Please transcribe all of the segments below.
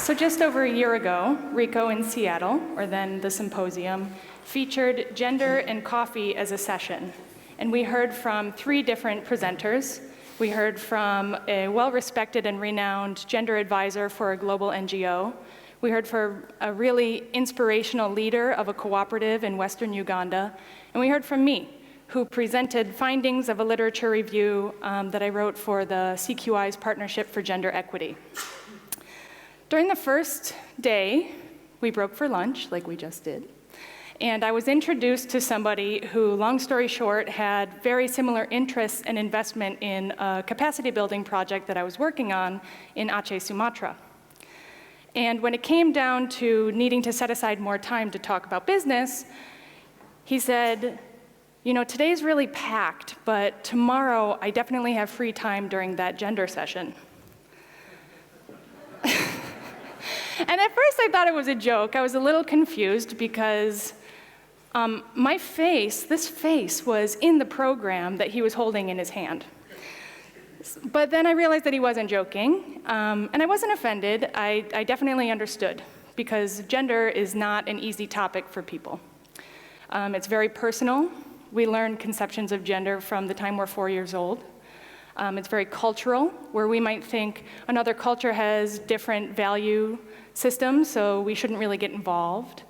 So just over a year ago, RICO in Seattle, or then the Symposium, featured gender and coffee as a session. And we heard from 3 different presenters. We heard from a well-respected and renowned gender advisor for a global NGO. We heard from a really inspirational leader of a cooperative in Western Uganda. And we heard from me, who presented findings of a literature review that I wrote for the CQI's Partnership for Gender Equity. During the first day, we broke for lunch, like we just did, and I was introduced to somebody who, long story short, had very similar interests and investment in a capacity building project that I was working on in Aceh, Sumatra. And when it came down to needing to set aside more time to talk about business, he said, you know, today's really packed, but tomorrow I definitely have free time during that gender session. And at first I thought it was a joke. I was a little confused because this face was in the program that he was holding in his hand. But then I realized that he wasn't joking, and I wasn't offended. I definitely understood, because gender is not an easy topic for people. It's very personal. We learn conceptions of gender from the time we're 4 years old. It's very cultural, where we might think another culture has different value systems, so we shouldn't really get involved.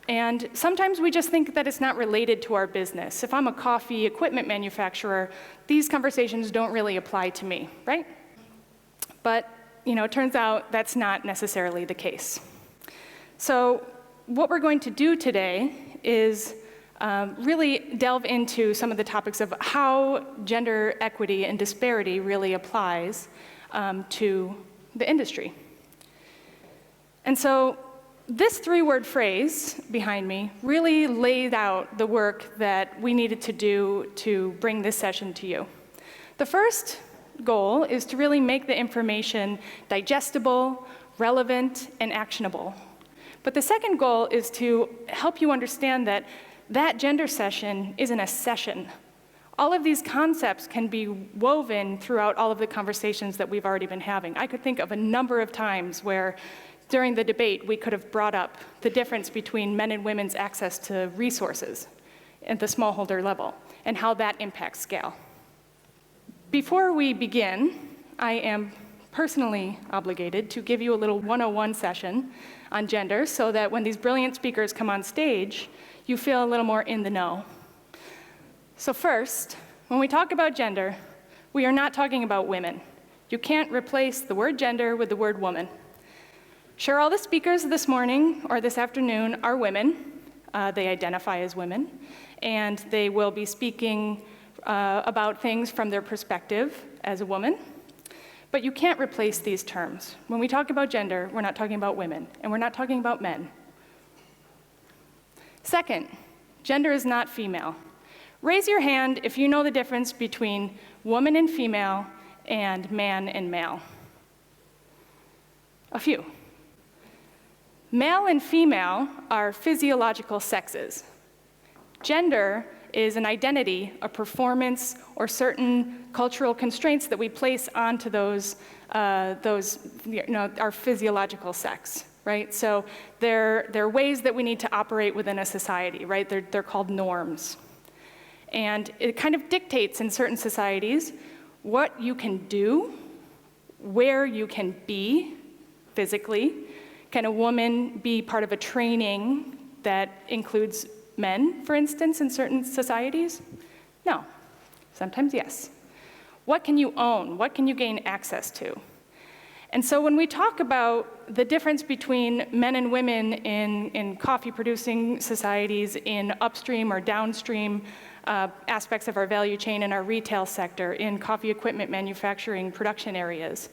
And sometimes we just think that it's not related to our business. If I'm a coffee equipment manufacturer, these conversations don't really apply to me, right? But, you know, it turns out that's not necessarily the case. So what we're going to do today is really delve into some of the topics of how gender equity and disparity really applies to the industry. And so this 3-word phrase behind me really laid out the work that we needed to do to bring this session to you. The first goal is to really make the information digestible, relevant, and actionable. But the second goal is to help you understand that that gender session isn't a session. All of these concepts can be woven throughout all of the conversations that we've already been having. I could think of a number of times where during the debate we could have brought up the difference between men and women's access to resources at the smallholder level and how that impacts scale. Before we begin, I am personally obligated to give you a little 101 session on gender so that when these brilliant speakers come on stage, you feel a little more in the know. So first, when we talk about gender, we are not talking about women. You can't replace the word gender with the word woman. Sure, all the speakers this morning or this afternoon are women. They identify as women, and they will be speaking about things from their perspective as a woman. But you can't replace these terms. When we talk about gender, we're not talking about women, and we're not talking about men. Second, gender is not female. Raise your hand if you know the difference between woman and female and man and male. A few. Male and female are physiological sexes. Gender is an identity, a performance, or certain cultural constraints that we place onto those our physiological sex, right? So they're ways that we need to operate within a society, right? They're called norms. And it kind of dictates in certain societies what you can do, where you can be physically. Can a woman be part of a training that includes men, for instance, in certain societies? No. Sometimes yes. What can you own? What can you gain access to? And so when we talk about the difference between men and women in coffee-producing societies, in upstream or downstream aspects of our value chain in our retail sector, in coffee equipment manufacturing production areas,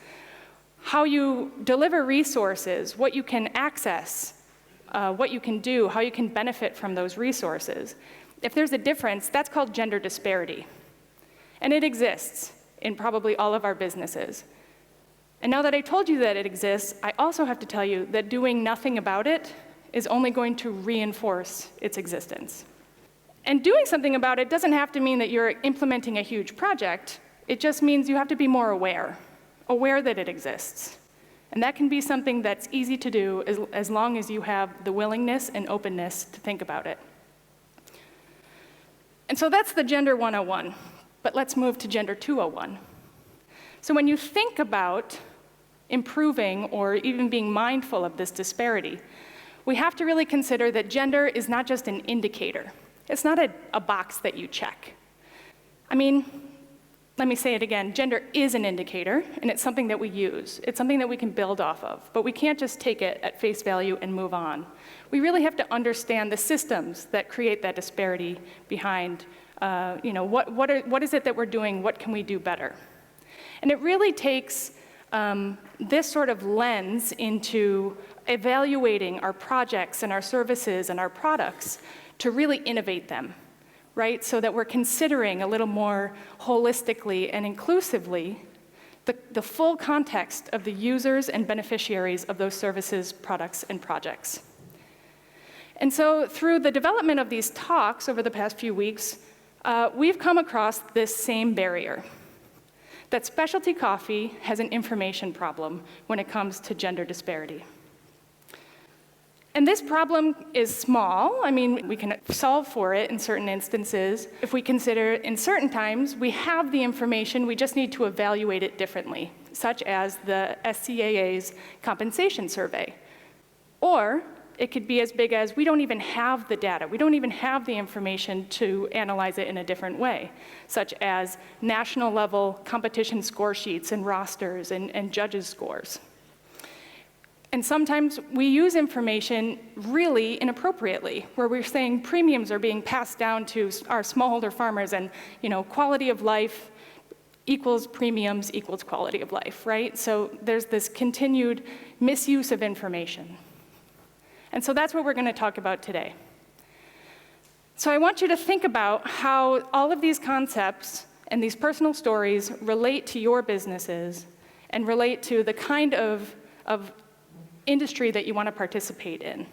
how you deliver resources, what you can access, what you can do, how you can benefit from those resources. If there's a difference, that's called gender disparity. And it exists in probably all of our businesses. And now that I told you that it exists, I also have to tell you that doing nothing about it is only going to reinforce its existence. And doing something about it doesn't have to mean that you're implementing a huge project. It just means you have to be more aware that it exists. And that can be something that's easy to do as long as you have the willingness and openness to think about it. And so that's the Gender 101, but let's move to Gender 201. So when you think about improving or even being mindful of this disparity, we have to really consider that gender is not just an indicator. It's not a box that you check. I mean, let me say it again, gender is an indicator, and it's something that we use. It's something that we can build off of, but we can't just take it at face value and move on. We really have to understand the systems that create that disparity behind, what is it that we're doing, what can we do better? And it really takes this sort of lens into evaluating our projects and our services and our products to really innovate them, right? So that we're considering a little more holistically and inclusively the full context of the users and beneficiaries of those services, products, and projects. And so through the development of these talks over the past few weeks, we've come across this same barrier, that specialty coffee has an information problem when it comes to gender disparity. And this problem is small. I mean, we can solve for it in certain instances. If we consider in certain times, we have the information, we just need to evaluate it differently, such as the SCAA's compensation survey. Or it could be as big as we don't even have the data. We don't even have the information to analyze it in a different way, such as national level competition score sheets and rosters and judges' scores. And sometimes we use information really inappropriately, where we're saying premiums are being passed down to our smallholder farmers and quality of life equals premiums equals quality of life, right? So there's this continued misuse of information. And so that's what we're going to talk about today. So I want you to think about how all of these concepts and these personal stories relate to your businesses and relate to the kind of industry that you want to participate in.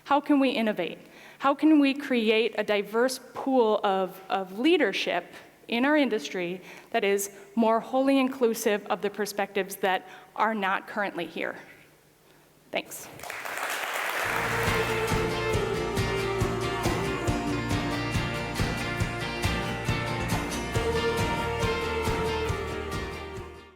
How can we innovate? How can we create a diverse pool of leadership in our industry that is more wholly inclusive of the perspectives that are not currently here? Thanks.